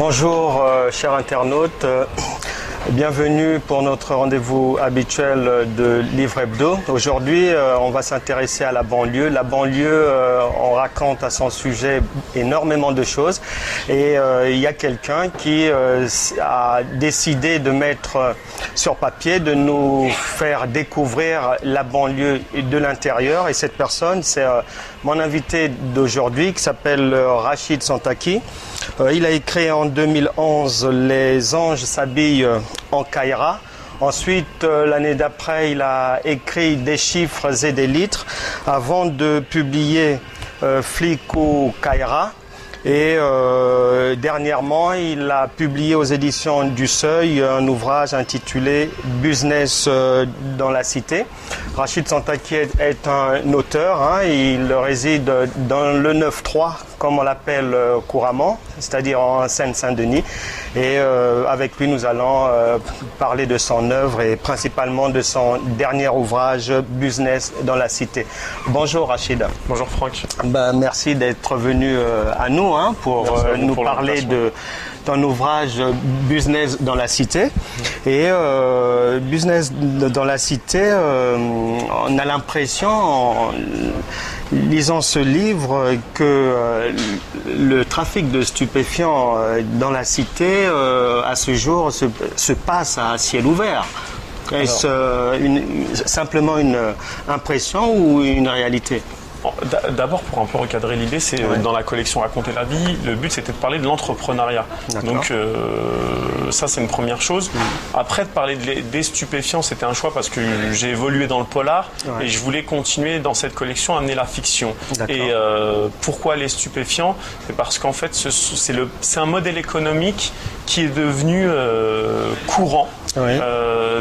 Bonjour chers internautes, bienvenue pour notre rendez-vous habituel de Livre Hebdo. Aujourd'hui on va s'intéresser à la banlieue. La banlieue, on raconte à son sujet énormément de choses et il y a quelqu'un qui a décidé de mettre sur papier, de nous faire découvrir la banlieue de l'intérieur, et cette personne c'est mon invité d'aujourd'hui qui s'appelle Rachid Santaki. Il a écrit en 2011 « Les anges s'habillent en Caïra ». Ensuite, l'année d'après, il a écrit des chiffres et des litres avant de publier Flic ou Caïra. Et dernièrement, il a publié aux éditions du Seuil un ouvrage intitulé « Business dans la cité ». Rachid Santaki est un auteur, il réside dans le 9-3, comme on l'appelle couramment, c'est-à-dire en Seine-Saint-Denis. Et avec lui, nous allons parler de son œuvre et principalement de son dernier ouvrage « Business dans la cité ». Bonjour Rachid. Bonjour Franck. Merci d'être venu à nous pour nous parler de ton ouvrage « Business dans la cité ». Et « Business dans la cité », on a l'impression, en lisant ce livre, que le trafic de stupéfiants dans la cité, à ce jour, se passe à ciel ouvert. Est-ce simplement une impression ou une réalité ? D'abord, pour un peu recadrer l'idée, c'est dans la collection Raconter la vie, le but c'était de parler de l'entrepreneuriat. Donc ça c'est une première chose. Après, de parler des stupéfiants, c'était un choix parce que j'ai évolué dans le polar et je voulais continuer dans cette collection à amener la fiction. Et pourquoi les stupéfiants? C'est parce qu'en fait c'est un modèle économique qui est devenu courant.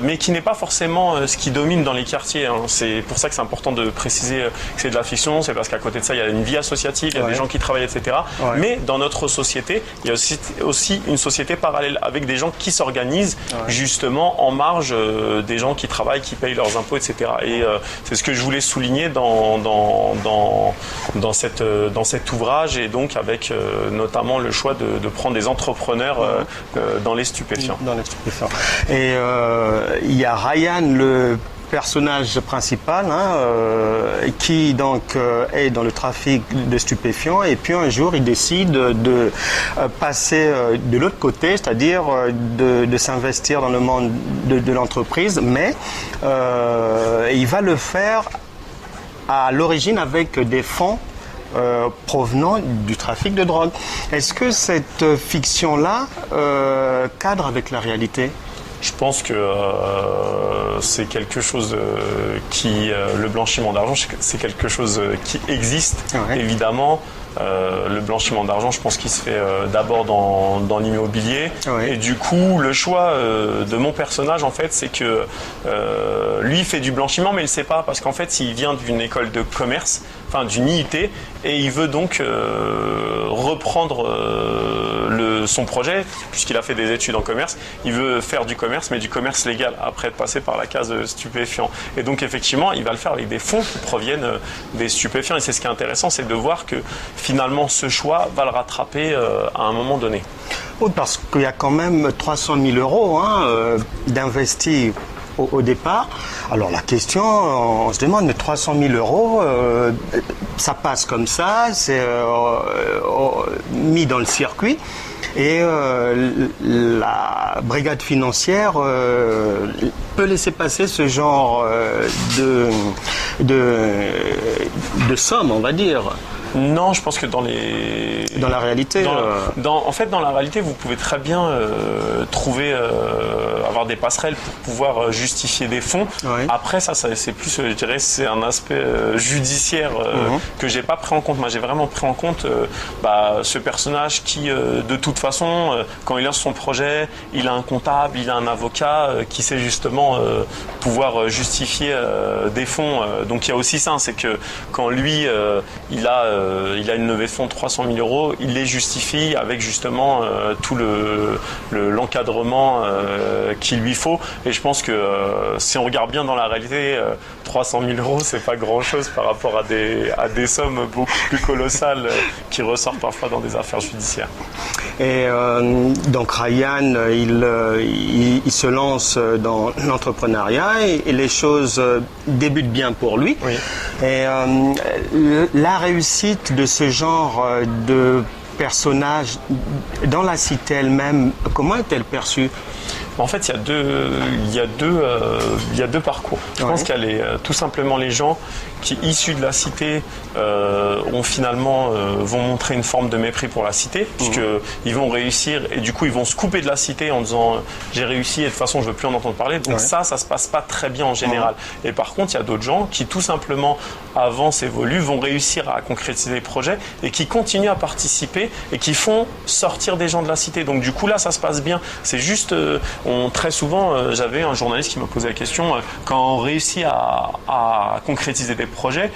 Mais qui n'est pas forcément ce qui domine dans les quartiers. C'est pour ça que c'est important de préciser que c'est de la fiction, c'est parce qu'à côté de ça, il y a une vie associative, il y a des gens qui travaillent, etc. Mais dans notre société, il y a aussi une société parallèle avec des gens qui s'organisent justement en marge des gens qui travaillent, qui payent leurs impôts, etc. Et c'est ce que je voulais souligner dans cet ouvrage, et donc avec notamment le choix de prendre des entrepreneurs dans les stupéfiants. Et il y a Ryan, le personnage principal, qui donc est dans le trafic de stupéfiants, et puis un jour il décide de passer de l'autre côté, c'est-à-dire de s'investir dans le monde de l'entreprise, mais il va le faire à l'origine avec des fonds provenant du trafic de drogue. Est-ce que cette fiction-là cadre avec la réalité ? Je pense que c'est quelque chose le blanchiment d'argent, c'est quelque chose qui existe, évidemment. Le blanchiment d'argent, je pense qu'il se fait d'abord dans l'immobilier. Et du coup, le choix de mon personnage, en fait, c'est que lui, il fait du blanchiment, mais il ne sait pas, parce qu'en fait, il vient d'une école de commerce, enfin d'une IUT, et il veut donc reprendre son projet, puisqu'il a fait des études en commerce. Il veut faire du commerce, mais du commerce légal, après être passé par la case stupéfiant. Et donc, effectivement, il va le faire avec des fonds qui proviennent des stupéfiants. Et c'est ce qui est intéressant, c'est de voir que finalement, ce choix va le rattraper à un moment donné. Oui, parce qu'il y a quand même 300 000 euros d'investis au départ. Alors la question, on se demande, mais 300 000 euros, ça passe comme ça, c'est mis dans le circuit. Et la brigade financière peut laisser passer ce genre de somme, on va dire. Non, je pense que dans la réalité, en fait, dans la réalité, vous pouvez très bien avoir des passerelles pour pouvoir justifier des fonds. Après, ça c'est plus, je dirais, c'est un aspect judiciaire que j'ai pas pris en compte. Moi, j'ai vraiment pris en compte ce personnage qui, de toute façon, quand il lance son projet, il a un comptable, il a un avocat qui sait justement pouvoir justifier des fonds. Donc, il y a aussi ça, c'est que quand lui, il a une levée de fonds de 300 000 euros, il les justifie avec justement tout l'encadrement qu'il lui faut. Et je pense que si on regarde bien dans la réalité, 300 000 euros, c'est pas grand-chose par rapport à des sommes beaucoup plus colossales qui ressortent parfois dans des affaires judiciaires. Et donc Ryan, il se lance dans l'entrepreneuriat et les choses débutent bien pour lui. Oui. Et la réussite de ce genre de personnage dans la cité elle-même, comment est-elle perçue? En fait, il y a deux parcours. Je pense qu'il y a tout simplement les gens qui, issus de la cité, vont montrer une forme de mépris pour la cité, puisqu'ils vont réussir et du coup, ils vont se couper de la cité en disant j'ai réussi et de toute façon, je ne veux plus en entendre parler. Donc ça se passe pas très bien en général. Et par contre, il y a d'autres gens qui, tout simplement, avancent, évoluent, vont réussir à concrétiser des projets et qui continuent à participer et qui font sortir des gens de la cité. Donc du coup, là, ça se passe bien. C'est juste... très souvent, j'avais un journaliste qui me posait la question, quand on réussit à concrétiser des projets,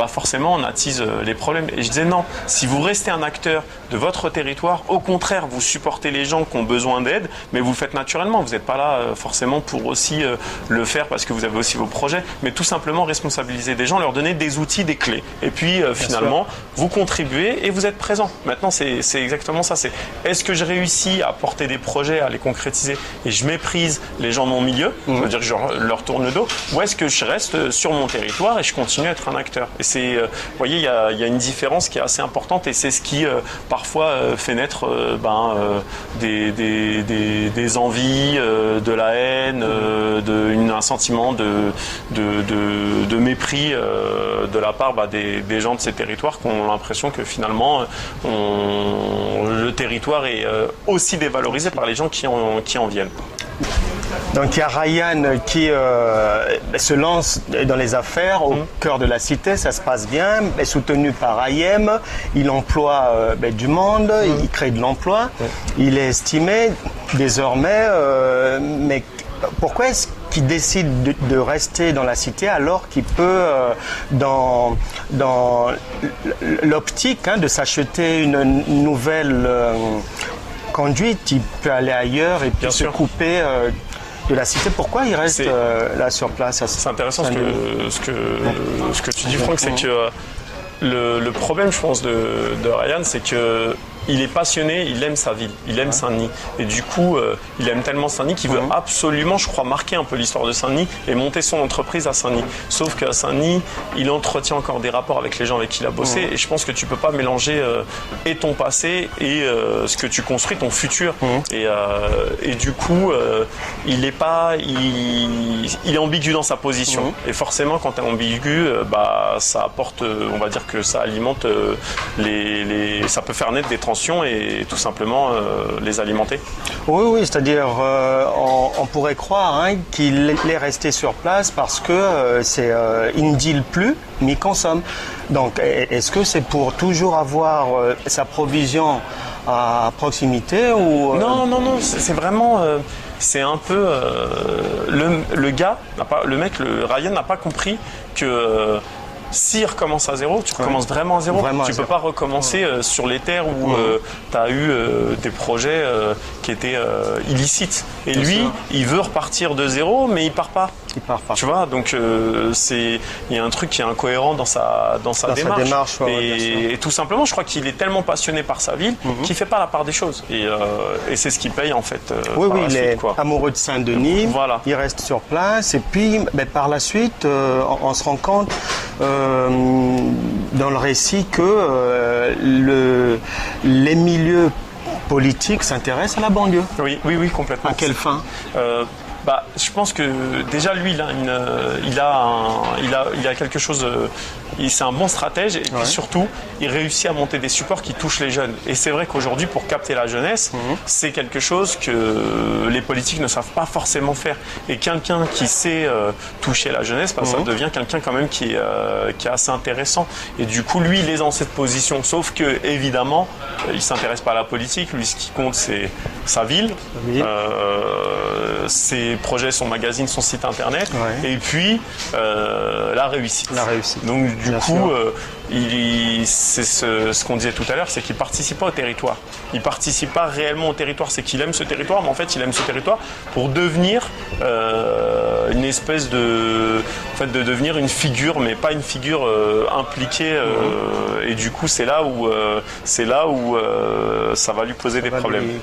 forcément on attise les problèmes. Et je disais non, si vous restez un acteur de votre territoire, au contraire, vous supportez les gens qui ont besoin d'aide, mais vous le faites naturellement. Vous n'êtes pas là forcément pour aussi le faire parce que vous avez aussi vos projets, mais tout simplement responsabiliser des gens, leur donner des outils, des clés. Et puis finalement, vous contribuez et vous êtes présent. Maintenant, c'est exactement ça. C'est est-ce que je réussis à porter des projets, à les concrétiser et je méprise les gens de mon milieu, ça veut dire que je leur tourne le dos, ou est-ce que je reste sur mon territoire et je continue à être un acteur? Et c'est, vous voyez, il y a une différence qui est assez importante et c'est ce qui parfois fait naître des envies, de la haine, un sentiment de mépris de la part des gens de ces territoires qui ont l'impression que finalement le territoire est aussi dévalorisé par les gens qui en viennent. Donc il y a Ryan qui se lance dans les affaires au cœur de la cité, ça se passe bien, est soutenu par IM, il emploie du monde, il crée de l'emploi, il est estimé désormais, mais pourquoi est-ce qu'il décide de rester dans la cité alors qu'il peut, dans l'optique de s'acheter une nouvelle conduite, il peut aller ailleurs et puis se couper de la cité? Pourquoi il reste là sur place? C'est intéressant ce que tu dis, Franck, c'est que le problème, je pense, de Ryan, c'est que il est passionné, il aime sa ville, il aime Saint-Denis. Et du coup, il aime tellement Saint-Denis qu'il veut absolument, je crois, marquer un peu l'histoire de Saint-Denis et monter son entreprise à Saint-Denis. Sauf qu'à Saint-Denis, il entretient encore des rapports avec les gens avec qui il a bossé. Et je pense que tu peux pas mélanger et ton passé et ce que tu construis, ton futur. Et du coup, il est ambigu dans sa position. Et forcément, quand tu es ambigu, ça apporte, on va dire que ça alimente ça peut faire naître des tensions et tout simplement les alimenter. Oui, c'est-à-dire on pourrait croire qu'il est resté sur place parce que il ne deal plus, mais il consomme. Donc, est-ce que c'est pour toujours avoir sa provision à proximité ou Non, c'est vraiment... c'est un peu... Ryan n'a pas compris que... S'il recommence à zéro, tu recommences vraiment à zéro. Tu ne peux pas recommencer sur les terres où tu as eu des projets qui étaient illicites. Et lui, il veut repartir de zéro, mais il part pas. Tu vois, donc il y a un truc qui est incohérent dans sa démarche. Et tout simplement, je crois qu'il est tellement passionné par sa ville qu'il ne fait pas la part des choses. Et c'est ce qui paye en fait. Il est amoureux de Saint-Denis, il reste sur place. Et puis, par la suite, on se rend compte dans le récit que les milieux politiques s'intéressent à la banlieue. Oui, complètement. À quelle fin? Je pense que déjà lui, il a quelque chose. C'est un bon stratège et puis surtout, il réussit à monter des supports qui touchent les jeunes. Et c'est vrai qu'aujourd'hui, pour capter la jeunesse, c'est quelque chose que les politiques ne savent pas forcément faire. Et quelqu'un qui sait toucher la jeunesse, ça devient quelqu'un quand même qui est assez intéressant. Et du coup, lui, il est dans cette position. Sauf que évidemment, il s'intéresse pas à la politique. Lui, ce qui compte, c'est sa ville, ses projets, son magazine, son site internet, et puis la réussite. Donc du coup, c'est ce qu'on disait tout à l'heure, c'est qu'il ne participe pas au territoire. Il ne participe pas réellement au territoire. C'est qu'il aime ce territoire, mais en fait, il aime ce territoire pour devenir une espèce en fait, de devenir une figure, mais pas une figure impliquée. Et du coup, c'est là où ça va lui poser des problèmes.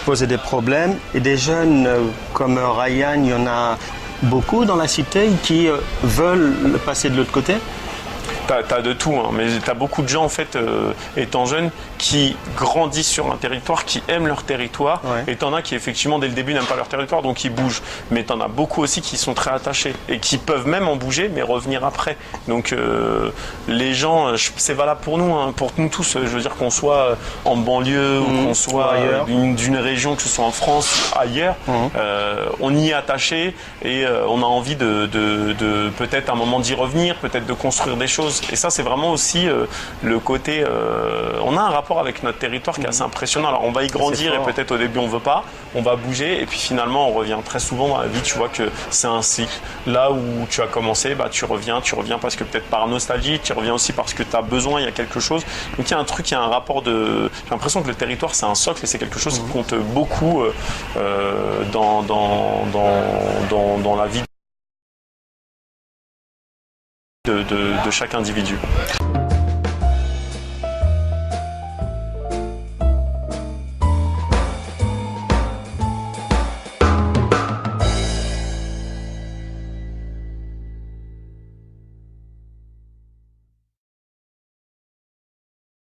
Poser des problèmes. Et des jeunes comme Ryan, il y en a beaucoup dans la cité qui veulent passer de l'autre côté. T'as de tout, hein, mais t'as beaucoup de gens en fait, étant jeunes, qui grandissent sur un territoire, qui aiment leur territoire, et t'en as qui effectivement dès le début n'aiment pas leur territoire, donc ils bougent. Mais t'en as beaucoup aussi qui sont très attachés et qui peuvent même en bouger, mais revenir après. Donc les gens, c'est valable pour nous, hein, pour nous tous. Je veux dire qu'on soit en banlieue ou qu'on soit d'une région, que ce soit en France, ailleurs, on y est attaché et on a envie de peut-être à un moment d'y revenir, peut-être de construire des choses. Et ça, c'est vraiment aussi le côté... on a un rapport avec notre territoire qui est assez impressionnant. Alors, on va y grandir et peut-être au début, on ne veut pas. On va bouger et puis finalement, on revient très souvent dans la vie. Tu vois que c'est un cycle. Là où tu as commencé, bah, tu reviens parce que peut-être par nostalgie, tu reviens aussi parce que tu as besoin, il y a quelque chose. Donc, il y a un truc, il y a un rapport de... J'ai l'impression que le territoire, c'est un socle et c'est quelque chose qui compte beaucoup dans la vie de chaque individu.